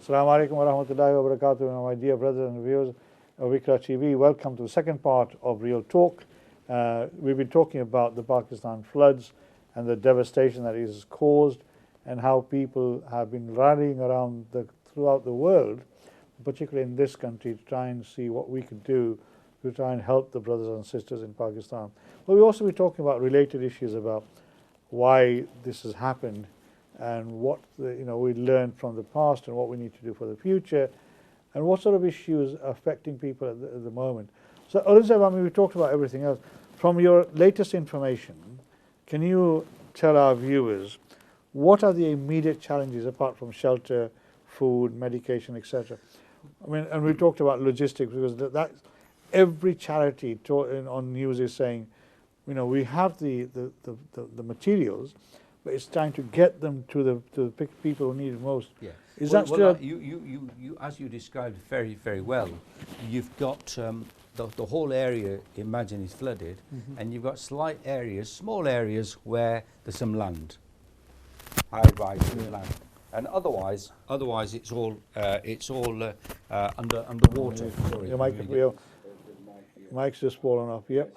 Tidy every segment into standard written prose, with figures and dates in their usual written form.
Assalamu alaikum wa rahmatullahi wa barakatuh, my dear brothers and viewers of Ikra TV. Welcome to the second part of Real Talk. We've been talking about the Pakistan floods and the devastation that it has caused, and how people have been rallying around throughout the world, particularly in this country, to try and see what we could do to try and help the brothers and sisters in Pakistan. But we'll also be talking about related issues about why this has happened and what we learned from the past and what we need to do for the future, and what sort of issues are affecting people at the moment. So, Ulazab, we talked about everything else. From your latest information, can you tell our viewers what are the immediate challenges apart from shelter, food, medication, etc.? I mean, and we talked about logistics, because that every charity on news is saying, we have the materials, but it's trying to get them to the people who need it most. Yeah. Is that still? You, as you described very, very well, you've got the whole area, imagine, is flooded, and you've got slight areas, small areas where there's some land, high-rise land, and otherwise it's all underwater. Sorry, Your mic's just fallen off. Yep.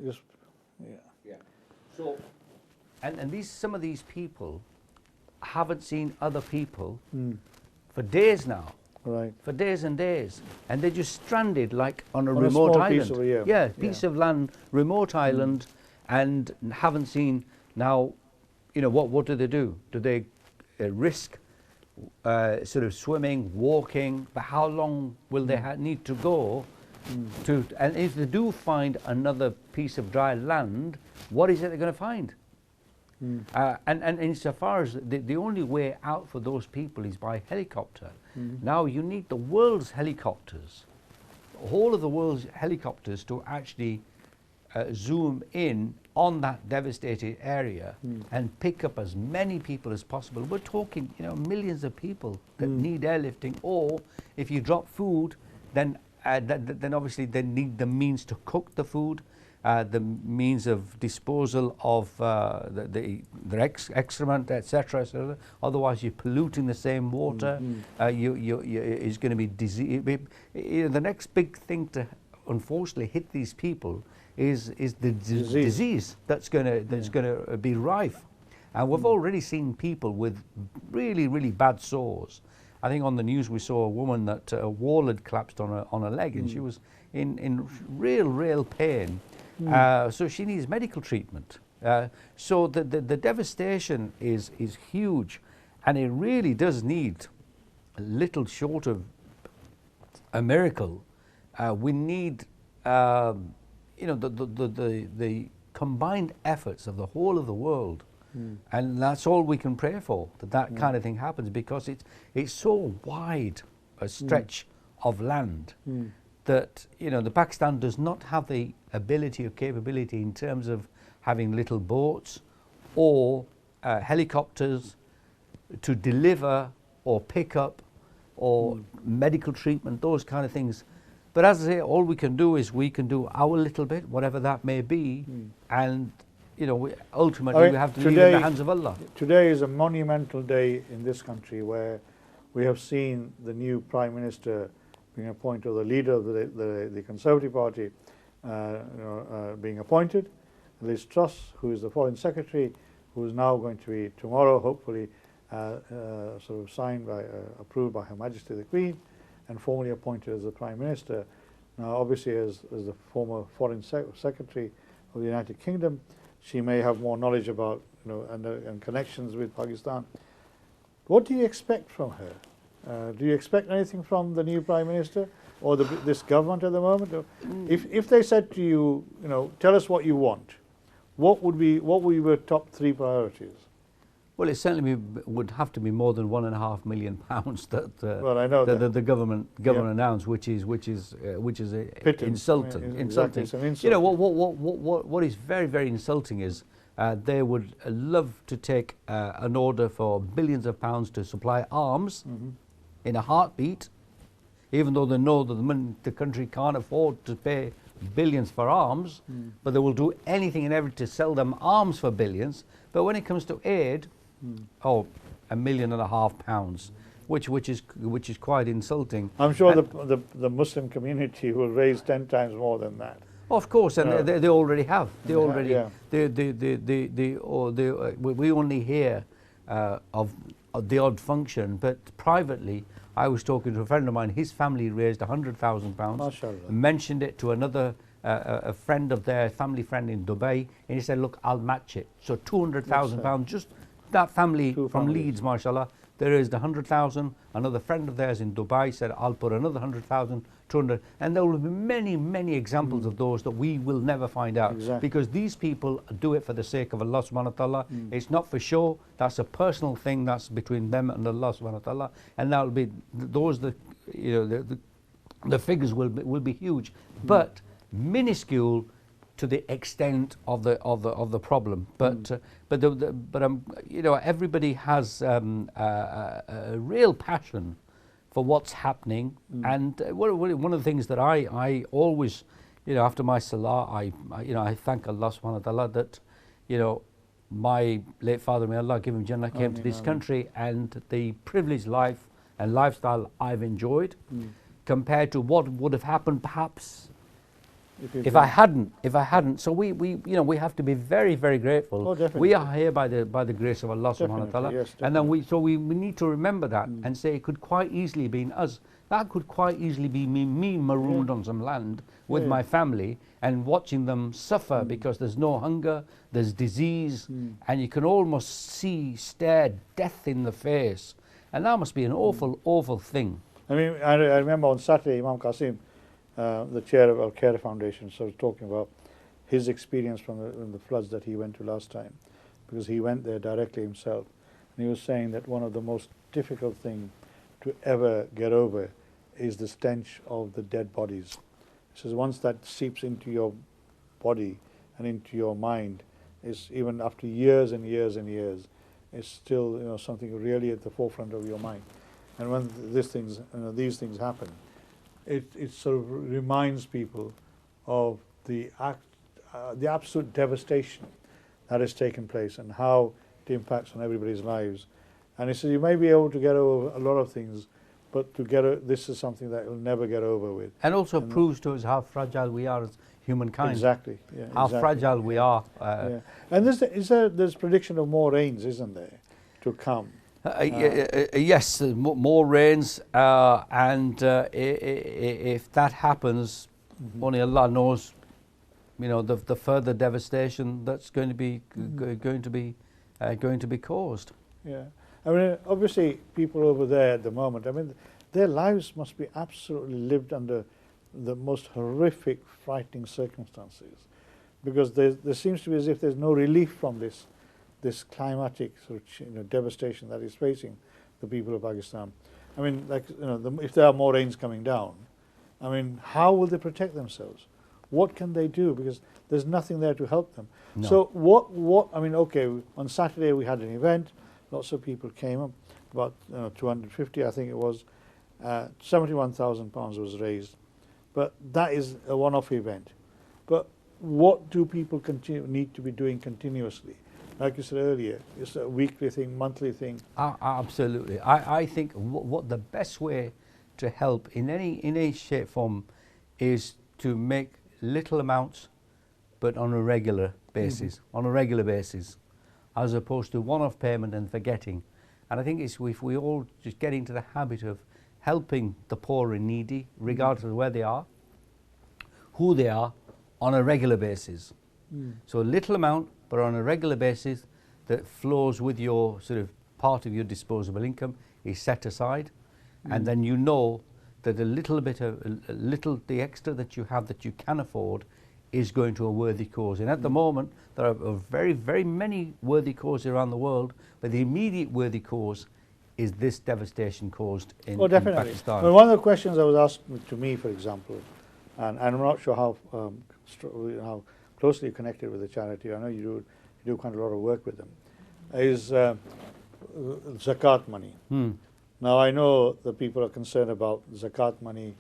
Just yeah. So, and some of these people haven't seen other people for days now. Right. For days and days, and they're just stranded like on a remote small island. Piece of land, remote island, and haven't seen. Now, what do? Do they risk sort of swimming, walking? But how long will they need to go? And if they do find another piece of dry land, what is it they're going to find? And insofar as the only way out for those people is by helicopter. Now you need the world's helicopters, all of the world's helicopters, to actually zoom in on that devastated area and pick up as many people as possible. We're talking, millions of people that need airlifting, or if you drop food, then obviously they need the means to cook the food, the means of disposal of their excrement, etc. So otherwise, you're polluting the same water. It's going to be disease. The next big thing to unfortunately hit these people is the disease that's going to be rife, and we've already seen people with really, really bad sores. I think on the news we saw a woman that a wall had collapsed on her leg, and she was in real pain. So she needs medical treatment. So the devastation is huge, and it really does need a little short of a miracle. We need the combined efforts of the whole of the world. And that's all we can pray for, that kind of thing happens, because it's so wide a stretch of land that the Pakistan does not have the ability or capability in terms of having little boats or helicopters to deliver or pick up or medical treatment, those kind of things. But as I say, all we can do is we can do our little bit, whatever that may be, and ultimately we have to leave it in the hands of Allah. Today is a monumental day in this country, where we have seen the new Prime Minister being appointed, or the leader of the Conservative Party being appointed, Liz Truss, who is the Foreign Secretary, who is now going to be tomorrow, hopefully, sort of signed approved by Her Majesty the Queen, and formally appointed as the Prime Minister. Now, obviously, as the former Foreign Secretary of the United Kingdom, she may have more knowledge about and connections with Pakistan. What do you expect from her? Do you expect anything from the new Prime Minister or this government at the moment? If they said to you, tell us what you want, what would be your top 3 priorities? Well, it certainly would have to be more than £1.5 million that well, I know that the government announced, which is insulting. Exactly, it's an insult. What is very, very insulting is they would love to take an order for billions of pounds to supply arms in a heartbeat, even though they know that the country can't afford to pay billions for arms, but they will do anything and everything to sell them arms for billions. But when it comes to aid, £1.5 million, which is quite insulting. I'm sure And the Muslim community will raise 10 times more than that. of course, and they already have. They Yeah, already. yeah. We only hear of the odd function, but privately, I was talking to a friend of mine. His family raised £100,000, MashaAllah. mentioned it to another a friend of their family friend in Dubai, and he said, "Look, I'll match it." So £200,000, just that family Two from families. Leeds, mashallah. They raised 100,000. Another friend of theirs in Dubai said, "I'll put another 100,000, 200," and there will be many, many examples of those that we will never find out, Exactly. because these people do it for the sake of Allah subhanahu wa ta'ala. It's not for show. That's a personal thing. That's between them and Allah subhanahu wa ta'ala, and that will be those that the figures will be huge, but minuscule to the extent of the problem. But everybody has a real passion for what's happening, and one of the things that I always, after my salah, I thank Allah subhanahu wa ta'ala that my late father, may Allah give him Jannah, came to this country, and the privileged life and lifestyle I've enjoyed compared to what would have happened perhaps if I hadn't. So we have to be very, very grateful. Oh, definitely. We are here by the grace of Allah subhanahu wa ta'ala. Yes, and then we need to remember that and say it could quite easily been us. That could quite easily be me marooned on some land with my family and watching them suffer because there's no hunger, there's disease, and you can almost stare death in the face. And that must be an awful, awful thing. I mean, I remember on Saturday, Imam Qasim, the chair of Al Khair Foundation, so was talking about his experience from the floods that he went to last time, because he went there directly himself. And he was saying that one of the most difficult things to ever get over is the stench of the dead bodies. He says once that seeps into your body and into your mind, it's even after years and years and years, it's still something really at the forefront of your mind. And when these things happen, it sort of reminds people of the absolute devastation that has taken place and how it impacts on everybody's lives. And he says you may be able to get over a lot of things, but this is something that you'll never get over with. And also proves to us how fragile we are as humankind. Exactly. Yeah, how fragile we are. And there's prediction of more rains, isn't there, to come? Yes, more rains, and if that happens, only Allah knows, the further devastation that's going to be caused. Yeah, I mean, obviously, people over there at the moment, I mean, their lives must be absolutely lived under the most horrific, frightening circumstances, because there seems to be as if there's no relief from this climatic sort of devastation that is facing the people of Pakistan. I mean, if there are more rains coming down, I mean, how will they protect themselves? What can they do? Because there's nothing there to help them. No. So what? I mean, okay, on Saturday we had an event. Lots of people came up. About 250, I think it was. £71,000 was raised, but that is a one-off event. But what do people need to be doing continuously? Like you said earlier, it's a weekly thing, monthly thing. Absolutely. I think what the best way to help in any shape form is to make little amounts, but on a regular basis. On a regular basis, as opposed to one-off payment and forgetting. And I think if we all just get into the habit of helping the poor and needy, regardless of where they are, who they are, on a regular basis. So a little amount, but on a regular basis that flows with your sort of part of your disposable income is set aside, and then that the extra that you have that you can afford is going to a worthy cause. And at the moment there are very, very many worthy causes around the world, but the immediate worthy cause is this devastation caused in Pakistan. Well, one of the questions that was asked to me, for example, and I'm not sure how closely connected with the charity, I know you do quite a lot of work with them, is zakat money. Now I know that people are concerned about zakat money,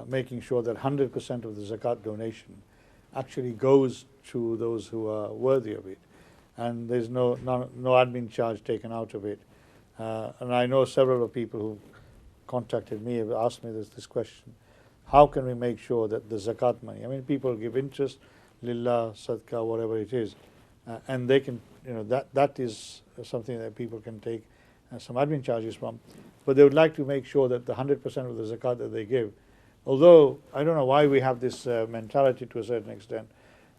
making sure that 100% of the zakat donation actually goes to those who are worthy of it, and there's no admin charge taken out of it, And I know several of people who contacted me have asked me this question: how can we make sure that the zakat money? I mean, people give interest, lillah, sadaqah, whatever it is, and they can, that is something that people can take some admin charges from, but they would like to make sure that the 100% of the zakat that they give, although I don't know why we have this mentality to a certain extent.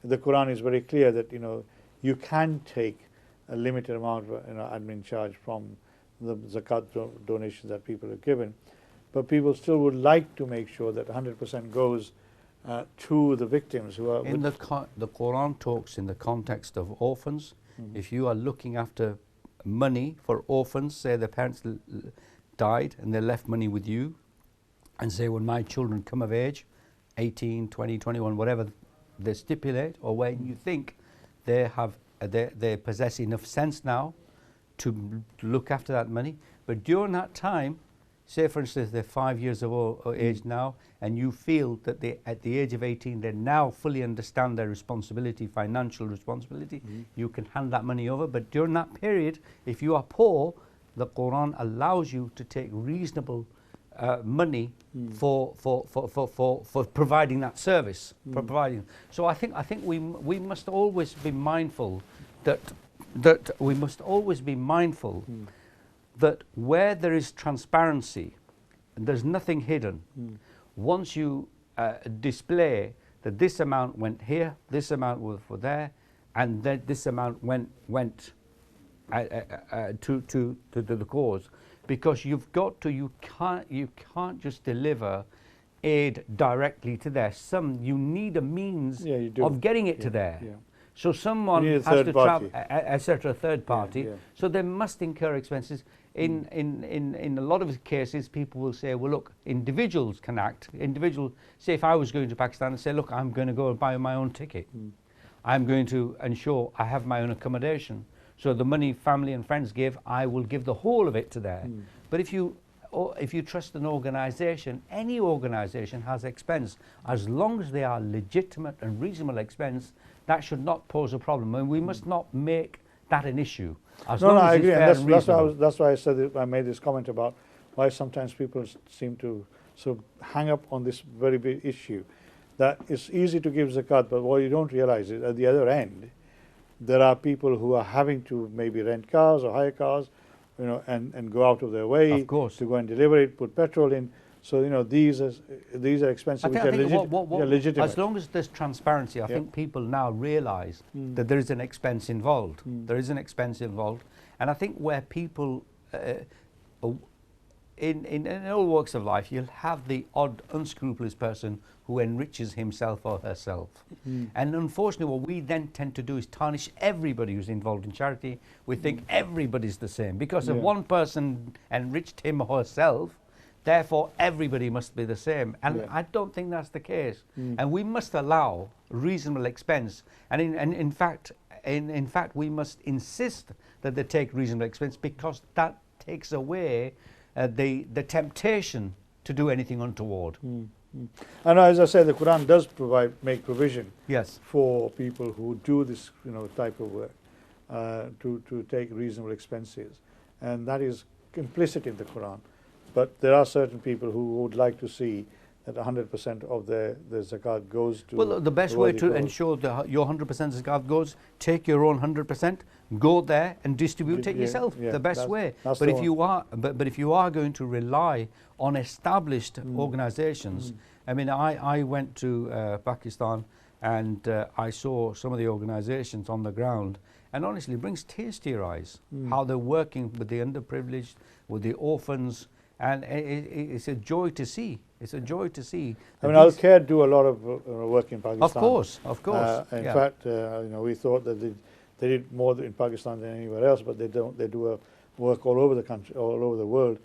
The Quran is very clear that you can take a limited amount of admin charge from the zakat donations that people have given, but people still would like to make sure that 100% goes to the victims who are. In the Quran talks in the context of orphans. If you are looking after money for orphans, say their parents died and they left money with you, and say when my children come of age, 18, 20, 21, whatever they stipulate, or when you think they possess enough sense now to look after that money, but during that time, say for instance they're 5 years of age now, and you feel that they, at the age of 18, they now fully understand their responsibility, financial responsibility, you can hand that money over. But during that period, if you are poor, the Quran allows you to take reasonable money for providing that service, for providing. So I think we must always be mindful that that where there is transparency, and there's nothing hidden. Once you display that this amount went here, this amount was for there, and that this amount went to the cause, because you can't just deliver aid directly to there. You need a means of getting it to there. So someone has to travel, etc., third party. So they must incur expenses. In a lot of cases, people will say, well, look, individuals can act. Say if I was going to Pakistan and say, look, I'm going to go and buy my own ticket. I'm going to ensure I have my own accommodation. So the money family and friends give, I will give the whole of it to there. But if you trust an organization, any organization has expense. As long as they are legitimate and reasonable expense, that should not pose a problem. And we must not make that an issue. As long as I agree. And that's why I said I made this comment about why sometimes people seem to sort of hang up on this very big issue. That it's easy to give zakat, but what you don't realize is at the other end, there are people who are having to maybe rent cars or hire cars, and go out of their way to go and deliver it, put petrol in. So these are expenses which are legitimate. As long as there's transparency, I think people now realise that there is an expense involved. There is an expense involved, and I think where people, in all walks of life, you'll have the odd unscrupulous person who enriches himself or herself. And unfortunately, what we then tend to do is tarnish everybody who's involved in charity. We think everybody's the same because if one person enriched him or herself, therefore everybody must be the same. And I don't think that's the case. And we must allow reasonable expense. And in fact, we must insist that they take reasonable expense, because that takes away the temptation to do anything untoward. And as I said, the Quran does make provision for people who do this type of work to take reasonable expenses, and that is implicit in the Quran. But there are certain people who would like to see that 100% of the zakat goes to. Well, the best way to ensure that your 100% zakat goes, take your own 100%, go there and distribute it yourself. The best way. But if you are going to rely on established organisations, I mean, I went to Pakistan and I saw some of the organisations on the ground, and honestly, it brings tears to your eyes how they're working with the underprivileged, with the orphans. And it's a joy to see. It's a joy to see. I mean, Al-Khair do a lot of work in Pakistan. Of course. In fact, we thought that they did more in Pakistan than anywhere else, but they don't. They do work all over the country, all over the world.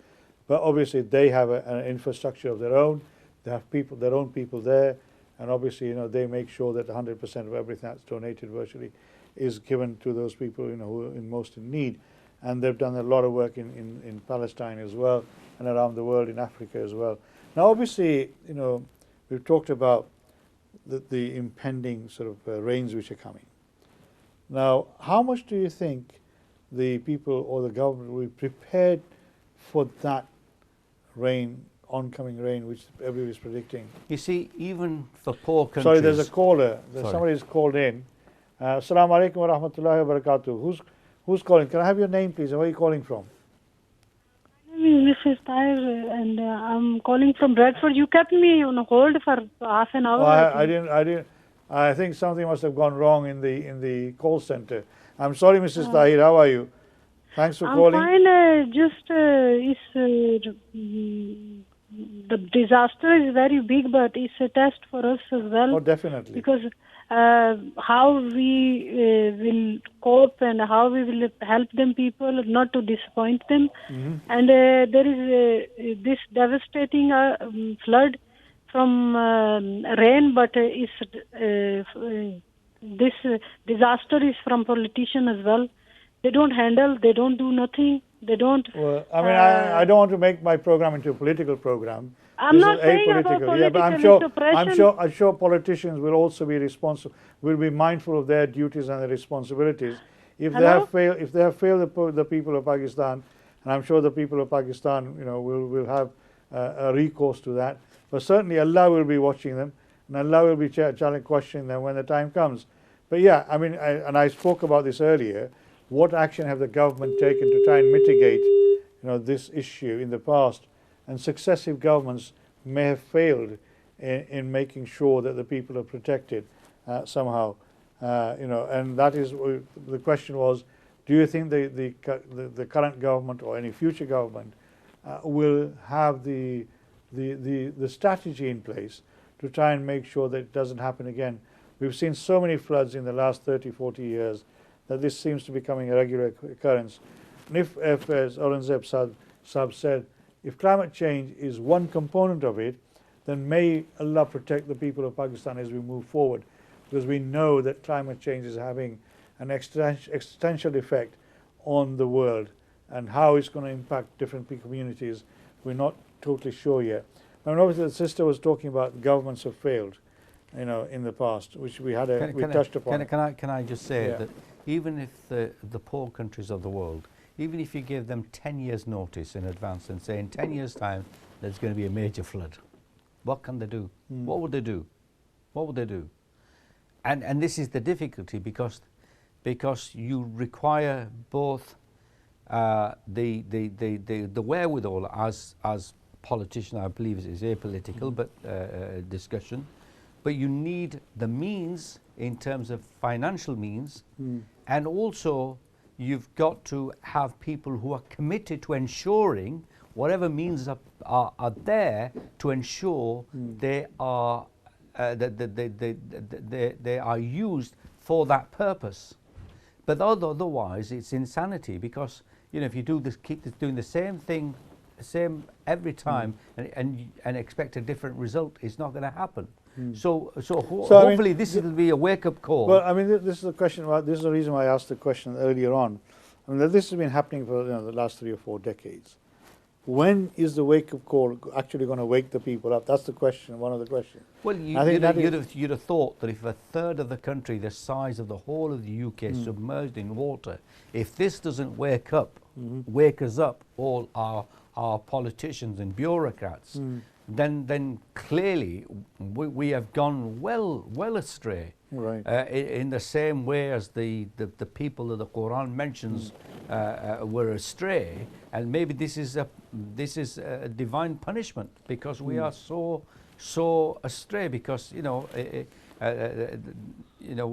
But obviously, they have an infrastructure of their own. They have their own people there, and obviously, they make sure that 100% of everything that's donated virtually is given to those people, who are most in need. And they've done a lot of work in Palestine as well, and around the world, in Africa as well. Now, obviously, we've talked about the impending sort of rains which are coming. Now, how much do you think the people or the government will be prepared for that rain, oncoming rain, which everybody is predicting? You see, even for poor countries. Sorry, there's a caller. Sorry. Somebody's called in. Assalamu alaikum wa rahmatullahi wa barakatuh. Who's calling? Can I have your name, please? And where are you calling from? My name is Mrs. Tahir, and I'm calling from Bradford. You kept me on hold for half an hour. Oh, I didn't. I think something must have gone wrong in the call center. I'm sorry, Mrs. Tahir. How are you? Thanks for calling. I'm fine. The disaster is very big, but it's a test for us as well. Oh, definitely. Because how we will cope and how we will help them people, not to disappoint them. Mm-hmm. And there is this devastating flood from rain, but this disaster is from politicians as well. They don't handle, they don't do nothing, they don't... Well, I mean, I don't want to make my program into a political program. I'm not saying about political, yeah, but I'm sure politicians will also be responsible, will be mindful of their duties and their responsibilities. If they have failed the people of Pakistan, and I'm sure the people of Pakistan, will have a recourse to that. But certainly Allah will be watching them, and Allah will be questioning them when the time comes. But yeah, I mean, I spoke about this earlier. What action have the government taken to try and mitigate, this issue in the past? And successive governments may have failed in making sure that the people are protected somehow. And that is the question was: do you think the current government or any future government will have the strategy in place to try and make sure that it doesn't happen again? We've seen so many floods in the last 30, 40 years that this seems to be becoming a regular occurrence. And if as Aurangzeb Sahib said, if climate change is one component of it, then may Allah protect the people of Pakistan as we move forward, because we know that climate change is having an existential effect on the world, and how it's going to impact different communities, we're not totally sure yet. Now, obviously, the sister was talking about governments have failed, in the past, which we touched upon. Can I just say that even if the poor countries of the world, even if you give them 10 years notice in advance and say in 10 years time there's going to be a major flood, what can they do? What would they do? What would they do? And this is the difficulty, because you require both the wherewithal as politician, I believe it is apolitical, but discussion, but you need the means in terms of financial means, and also you've got to have people who are committed to ensuring whatever means are there to ensure they are they are used for that purpose. But otherwise, it's insanity, because if you keep doing the same thing, every time, and expect a different result, it's not going to happen. So hopefully this will be a wake-up call. Well, I mean, this is the question. This is the reason why I asked the question earlier on. I mean, this has been happening for the last 3 or 4 decades. When is the wake-up call actually going to wake the people up? That's the question. One of the questions. Well, you'd have thought that if a third of the country, the size of the whole of the UK, is submerged in water, if this doesn't wake us up, all our politicians and bureaucrats, then clearly we have gone well astray. Right. In the same way as the people that the Quran mentions were astray, and maybe this is a divine punishment, because we are so astray, because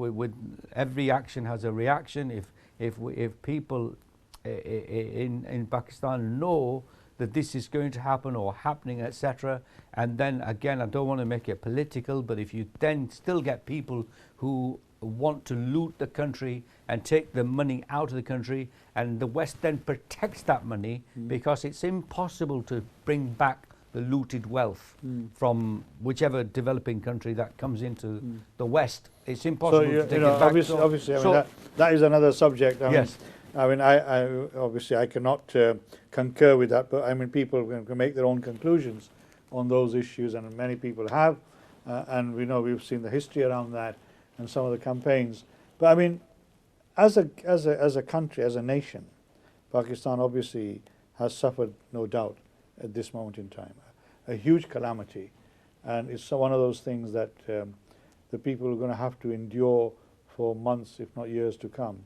with every action has a reaction. If people in Pakistan know that this is going to happen or happening, etc. And then again, I don't want to make it political, but if you then still get people who want to loot the country and take the money out of the country, and the West then protects that money, because it's impossible to bring back the looted wealth from whichever developing country that comes into the West. It's impossible to take it back. Obviously, I mean, that is another subject. Yes. I mean, I obviously I cannot concur with that, but I mean, people can make their own conclusions on those issues, and many people have, and we know we've seen the history around that and some of the campaigns. But I mean, as a country, as a nation, Pakistan obviously has suffered, no doubt, at this moment in time, a huge calamity, and it's one of those things that the people are going to have to endure for months, if not years, to come.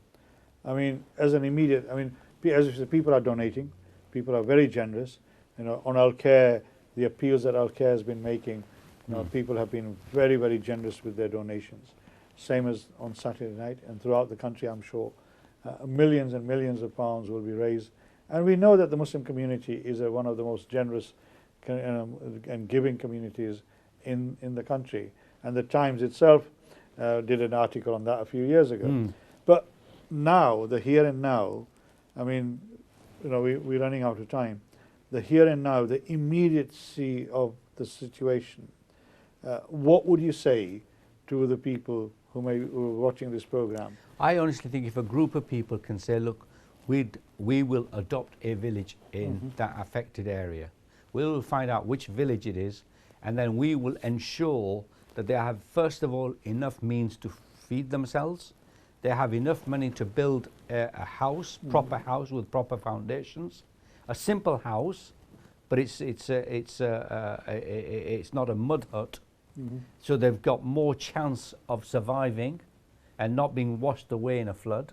I mean, as an immediate, I mean, as you said, people are donating, people are very generous. You know, on Al-Care, the appeals that Al-Care has been making, you know, people have been very, very generous with their donations. Same as on Saturday night, and throughout the country, I'm sure, millions and millions of pounds will be raised. And we know that the Muslim community is one of the most generous and giving communities in the country. And the Times itself did an article on that a few years ago. But now, the here and now, I mean, you know, we're running out of time. The here and now, the immediacy of the situation, what would you say to the people who are watching this program? I honestly think if a group of people can say, look, we will adopt a village in that affected area. We will find out which village it is, and then we will ensure that they have, first of all, enough means to feed themselves. They have enough money to build a house, proper house with proper foundations, a simple house, but it's not a mud hut. So they've got more chance of surviving and not being washed away in a flood.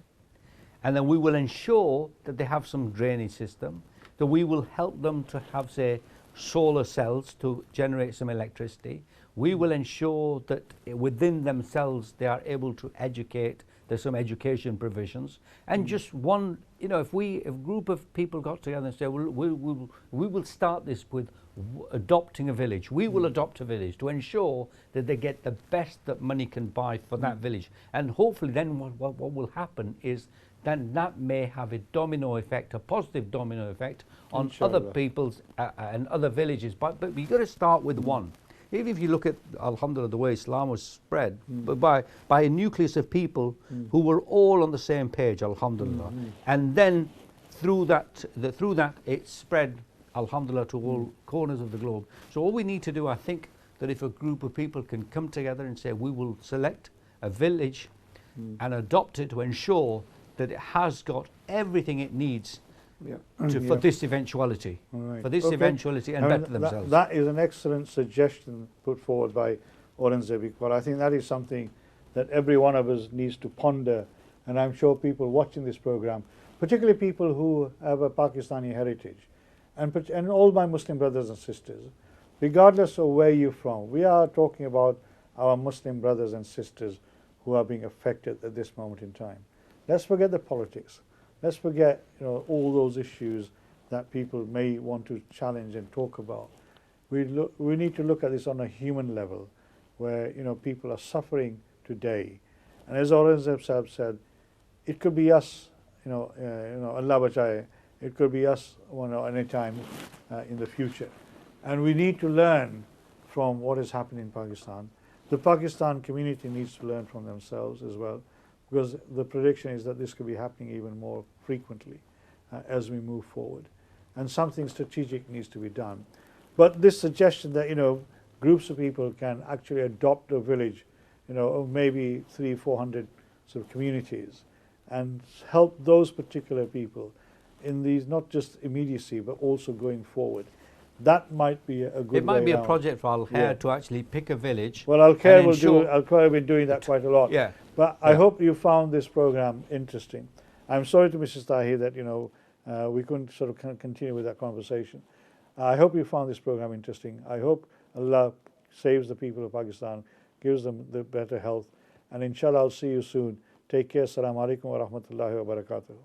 And then we will ensure that they have some drainage system, that we will help them to have, say, solar cells to generate some electricity. We will ensure that within themselves they are able to educate. There's some education provisions. And just one, you know, if a group of people got together and said, we will start this with adopting a village. We will adopt a village to ensure that they get the best that money can buy for that village. And hopefully then what will happen is then that may have a domino effect, a positive domino effect on Inshallah. other people's and other villages. But we've got to start with one. Even if you look at, alhamdulillah, the way Islam was spread, but by a nucleus of people who were all on the same page, alhamdulillah. And then through that it spread, alhamdulillah, to all corners of the globe. So all we need to do, I think, that if a group of people can come together and say, we will select a village and adopt it to ensure that it has got everything it needs for this eventuality, Right. for this eventuality, and I mean, better themselves. That is an excellent suggestion put forward by Aurangzeb, but I think that is something that every one of us needs to ponder, and I'm sure people watching this program, particularly people who have a Pakistani heritage, and all my Muslim brothers and sisters, regardless of where you're from, we are talking about our Muslim brothers and sisters who are being affected at this moment in time. Let's forget the politics. Let's forget, you know, all those issues that people may want to challenge and talk about. We need to look at this on a human level, where, you know, people are suffering today, and as Aurangzeb said, it could be us, Allah bachaye, it could be us, you know, anytime in the future, and we need to learn from what is happening in Pakistan. The Pakistan community needs to learn from themselves as well, because the prediction is that this could be happening even more frequently as we move forward, and something strategic needs to be done. But this suggestion that, you know, groups of people can actually adopt a village, you know, of maybe 300-400 sort of communities, and help those particular people in these, not just immediacy, but also going forward. That might be a good way. It might be down. a project for Al-Khair to actually pick a village. Well, Al-Khair will do. Al-Khair have been doing that quite a lot. Yeah. But I hope you found this program interesting. I'm sorry to Mrs. Tahir that, you know, we couldn't sort of continue with that conversation. I hope you found this program interesting. I hope Allah saves the people of Pakistan, gives them the better health, and inshallah I'll see you soon. Take care. Assalamu alaikum wa rahmatullahi wa barakatuh.